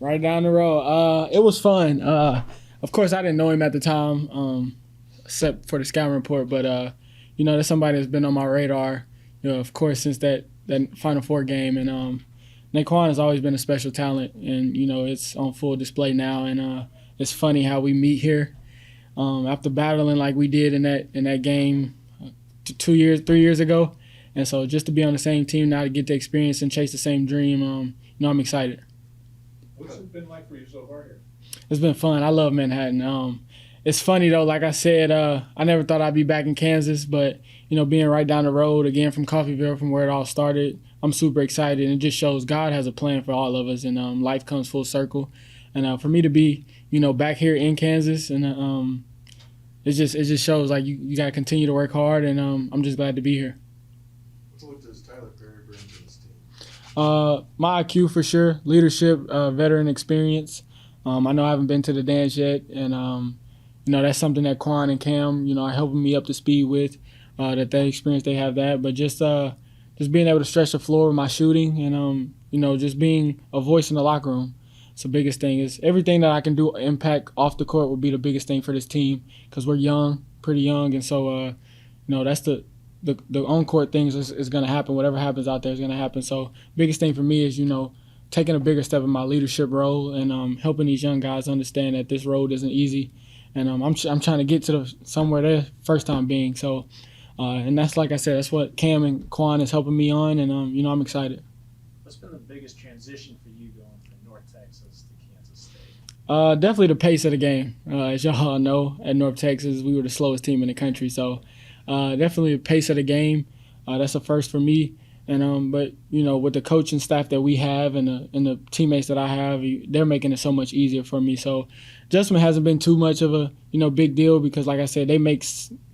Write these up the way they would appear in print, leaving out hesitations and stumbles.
Right down the road. It was fun. Of course, I didn't know him at the time, except for the scouting report. But that's somebody that's been on my radar. Of course, since that Final Four game, and Naquan has always been a special talent, and it's on full display now. And it's funny how we meet here after battling like we did in that game 3 years ago. And so just to be on the same team now, to get the experience and chase the same dream, I'm excited. What's it been like for you so far here? It's been fun. I love Manhattan. It's funny though. Like I said, I never thought I'd be back in Kansas, but being right down the road again from Coffeyville, from where it all started, I'm super excited. And it just shows God has a plan for all of us, and life comes full circle. And for me to be, back here in Kansas, and it just shows like you got to continue to work hard, and I'm just glad to be here. What does Tylor Perry bring to this team? My IQ for sure, leadership, veteran experience. I know I haven't been to the dance yet, and that's something that Quan and Cam, are helping me up to speed with. That they experience, they have that, but just being able to stretch the floor with my shooting, and just being a voice in the locker room. It's the biggest thing. Is everything that I can do impact off the court would be the biggest thing for this team, because we're young, pretty young, and so that's the on-court things is going to happen. Whatever happens out there is going to happen. So biggest thing for me is, taking a bigger step in my leadership role, and helping these young guys understand that this road isn't easy. And I'm trying to get to somewhere there first time being. So, and that's, like I said, that's what Cam and Quan is helping me on, and, I'm excited. What's been the biggest transition for you going from North Texas to Kansas State? Definitely the pace of the game. As y'all know, at North Texas, we were the slowest team in the country. So, definitely the pace of the game. That's a first for me. And but with the coaching staff that we have, and the teammates that I have, they're making it so much easier for me. So adjustment hasn't been too much of a big deal, because like I said, they make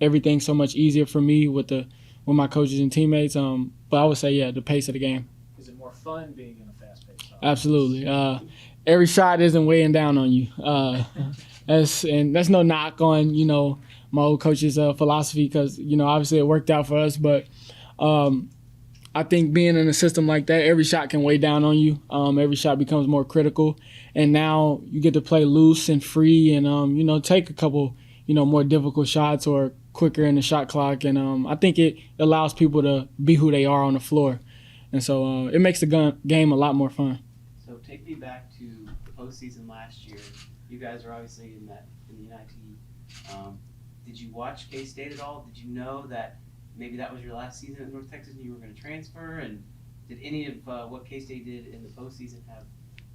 everything so much easier for me with my coaches and teammates. But I would say the pace of the game. Is it more fun being in a fast-paced offense? Absolutely. Every shot isn't weighing down on you. That's no knock on my old coach's philosophy, because obviously it worked out for us, but I think being in a system like that, every shot can weigh down on you. Every shot becomes more critical, and now you get to play loose and free, and take a couple more difficult shots or quicker in the shot clock, and I think it allows people to be who they are on the floor, and so it makes the game a lot more fun. So take me back to the postseason last year. You guys are obviously in the NIT. Did you watch K-State at all? Did you know that maybe that was your last season at North Texas and you were going to transfer? And did any of what K-State did in the postseason have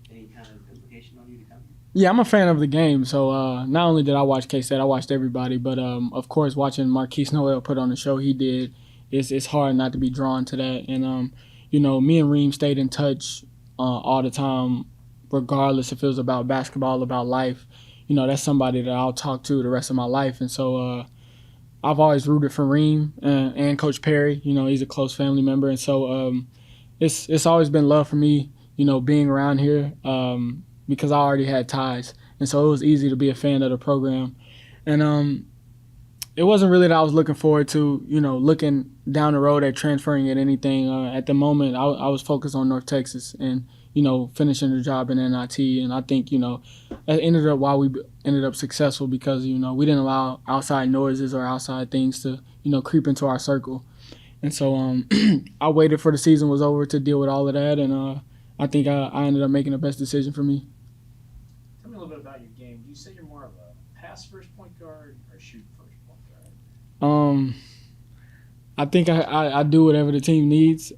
any kind of implication on you to come here? Yeah, I'm a fan of the game. So not only did I watch K-State, I watched everybody. But, of course, watching Marquise Noel put on the show he did, it's hard not to be drawn to that. And, me and Reem stayed in touch all the time, regardless if it was about basketball, about life. That's somebody that I'll talk to the rest of my life. And so I've always rooted for Reem and Coach Perry. He's a close family member. And so it's always been love for me, being around here, because I already had ties. And so it was easy to be a fan of the program. And it wasn't really that I was looking forward to, looking down the road at transferring at anything. At the moment, I was focused on North Texas and, finishing the job in NIT. And I think, that ended up why we ended up successful, because, we didn't allow outside noises or outside things to, creep into our circle. And so I waited for the season was over to deal with all of that. And I think I ended up making the best decision for me. Tell me a little bit about your game. Do you say you're more of a pass-first point guard or shoot-first point guard? I think I do whatever the team needs.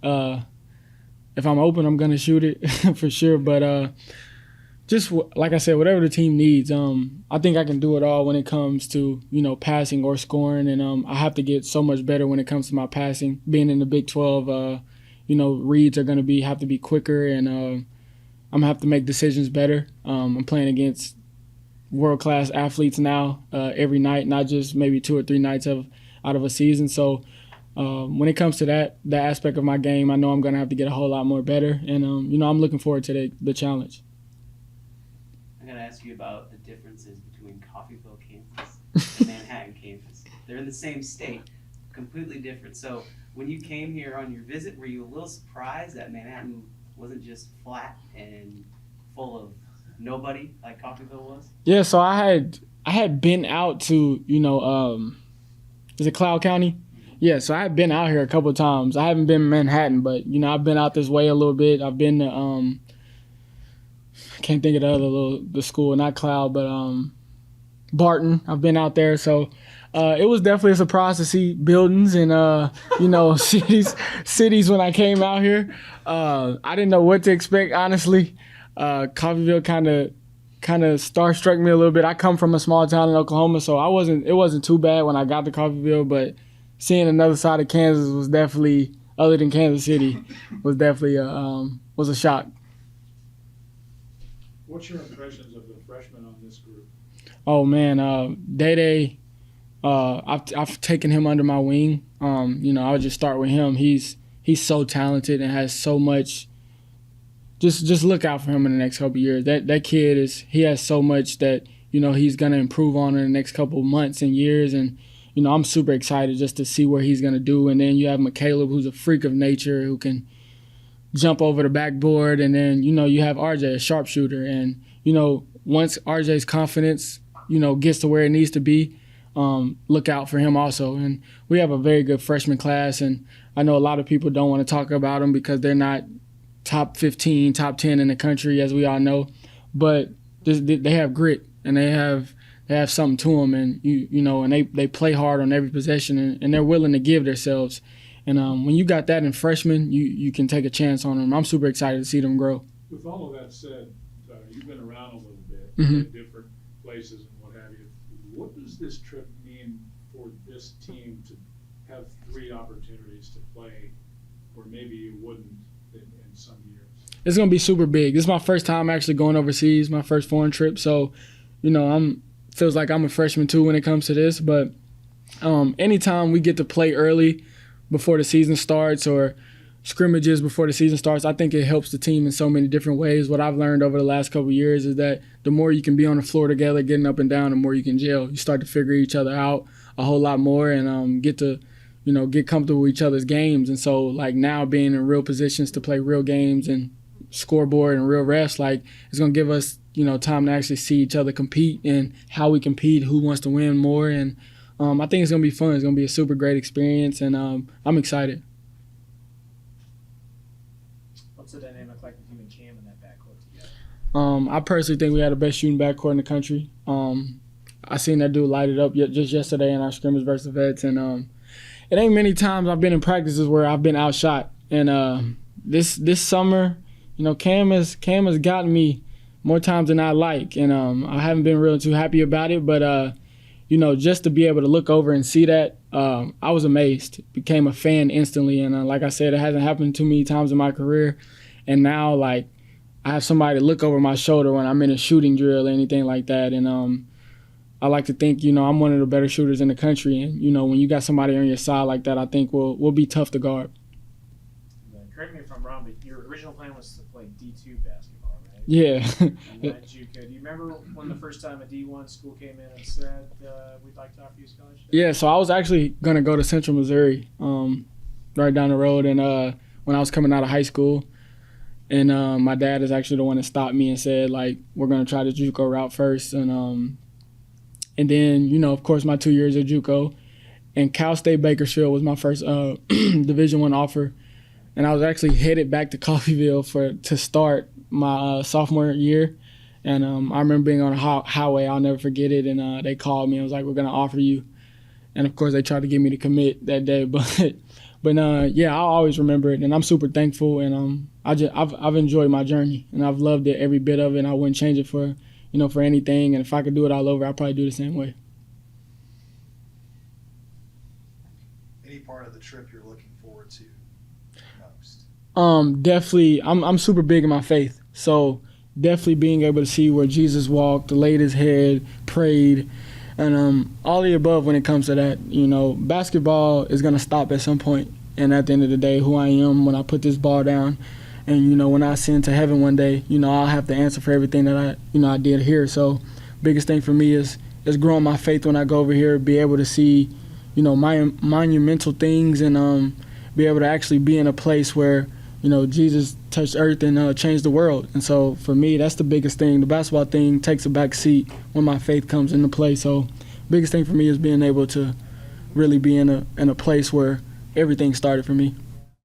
If I'm open, I'm going to shoot it for sure. But just like I said, whatever the team needs, I think I can do it all when it comes to, passing or scoring. And I have to get so much better when it comes to my passing. Being in the Big 12, reads are going to have to be quicker, and I'm going to have to make decisions better. I'm playing against world-class athletes now every night, not just maybe 2 or 3 nights out of a season. So when it comes to that aspect of my game, I know I'm going to have to get a whole lot more better. And, I'm looking forward to the challenge. I'm going to ask you about the differences between Coffeyville, Kansas, and Manhattan, Kansas. They're in the same state, completely different. So when you came here on your visit, were you a little surprised that Manhattan wasn't just flat and full of nobody like Coffeyville was? Yeah, so I had been out to, is it Cloud County? Yeah, so I had been out here a couple of times. I haven't been in Manhattan, but I've been out this way a little bit. I've been to I can't think of the school, not Cloud, but Barton. I've been out there, so it was definitely a surprise to see buildings and cities when I came out here. I didn't know what to expect, honestly. Coffeyville kind of starstruck me a little bit. I come from a small town in Oklahoma, so it wasn't too bad when I got to Coffeyville, but seeing another side of Kansas was definitely, other than Kansas City, was definitely was a shock. What's your impressions of the freshmen on this group? Oh man, Day, I've taken him under my wing. I would just start with him. He's so talented and has so much. Just look out for him in the next couple of years. That kid he has so much that he's gonna improve on in the next couple of months and years, and I'm super excited just to see where he's gonna do. And then you have McCaleb, who's a freak of nature, who can jump over the backboard, and then you have RJ, a sharpshooter, and once RJ's confidence gets to where it needs to be, look out for him also. And we have a very good freshman class, and I know a lot of people don't want to talk about them because they're not top 15, top 10 in the country, as we all know, but they have grit and they have something to them, and and they play hard on every possession, and they're willing to give themselves. And when you got that in freshmen, you can take a chance on them. I'm super excited to see them grow. With all of that said, you've been around a little bit, Mhm. at different places and what have you. What does this trip mean for this team to have 3 opportunities to play where maybe you wouldn't in some years? It's going to be super big. This is my first time actually going overseas, my first foreign trip. So, feels like I'm a freshman too when it comes to this. But anytime we get to play early before the season starts, or scrimmages before the season starts, I think it helps the team in so many different ways. What I've learned over the last couple of years is that the more you can be on the floor together, getting up and down, the more you can gel. You start to figure each other out a whole lot more, and get to get comfortable with each other's games. And so, like, now being in real positions to play real games and scoreboard and real refs, like, it's going to give us, time to actually see each other compete and how we compete, who wants to win more. And I think it's going to be fun. It's going to be a super great experience, and I'm excited. What's the dynamic like with you and Cam in that backcourt together? I personally think we had the best shooting backcourt in the country. I seen that dude light it up just yesterday in our scrimmage versus the Vets, and it ain't many times I've been in practices where I've been outshot. And this summer, Cam has gotten me more times than I like, and I haven't been really too happy about it. But just to be able to look over and see that, I was amazed. Became a fan instantly, and like I said, it hasn't happened too many times in my career. And now, like, I have somebody to look over my shoulder when I'm in a shooting drill or anything like that. And I like to think, I'm one of the better shooters in the country. And, when you got somebody on your side like that, I think we'll be tough to guard. Correct me if I'm wrong, but your original plan was to play D2 basketball, right? Yeah. And then JUCO. Do you remember when the first time a D1 school came in and said, we'd like to offer you a scholarship? Yeah, so I was actually going to go to Central Missouri, right down the road, and when I was coming out of high school. And my dad is actually the one that stopped me and said, like, we're going to try the JUCO route first. And then, of course, my 2 years at JUCO. And Cal State Bakersfield was my first Division I offer. And I was actually headed back to Coffeyville to start my sophomore year. And I remember being on a highway. I'll never forget it. And they called me. I was like, we're going to offer you. And, of course, they tried to get me to commit that day. But I'll always remember it. And I'm super thankful. And I've enjoyed my journey. And I've loved it, every bit of it. And I wouldn't change it for anything. And if I could do it all over, I'd probably do the same way. Any part of the trip you're looking forward to most? Definitely, I'm super big in my faith. So definitely being able to see where Jesus walked, laid his head, prayed, and all the above when it comes to that. Basketball is going to stop at some point. And at the end of the day, who I am when I put this ball down, and when I ascend to heaven one day, I'll have to answer for everything that I did here. So biggest thing for me is growing my faith when I go over here, be able to see my monumental things, and be able to actually be in a place where Jesus touched earth and changed the world. And so for me, that's the biggest thing. The basketball thing takes a back seat when my faith comes into play. So biggest thing for me is being able to really be in a place where everything started for me.